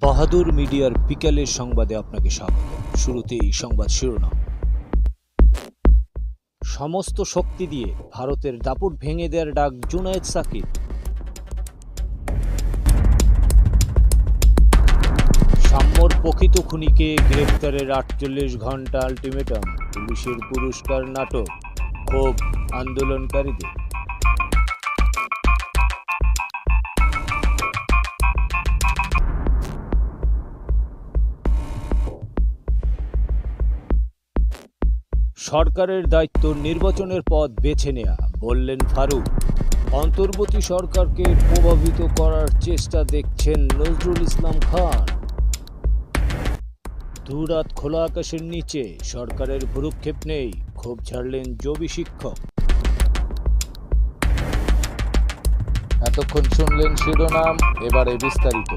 বাহাদুর মিডিয়ার বিকেলের সংবাদে আপনাকে স্বাগত। শুরুতেই সংবাদ শিরোনাম। সমস্ত শক্তি দিয়ে ভারতের দাপট ভেঙে দেওয়ার ডাক জুনায়েদ সাকিব। সাম্যর প্রকৃত খুনিকে গ্রেপ্তারের ৪৮ ঘন্টা আলটিমেটাম, পুলিশের পুরস্কার নাটক, ক্ষোভ আন্দোলনকারীদের। সরকারের দায়িত্ব নির্বাচনের পথ বেছে নেয়া, বললেন ফারুক। অন্তর্বর্তী সরকারকে প্রভাবিত করার চেষ্টা দেখছেন নজরুল ইসলাম খান। দুরাত খোলা আকাশের নিচে সরকারের ভ্রুক্ষেপ নেই, ক্ষোভ ঝাড়লেন জবি শিক্ষক। এতক্ষণ শুনলেন শিরোনাম, এবারে বিস্তারিত।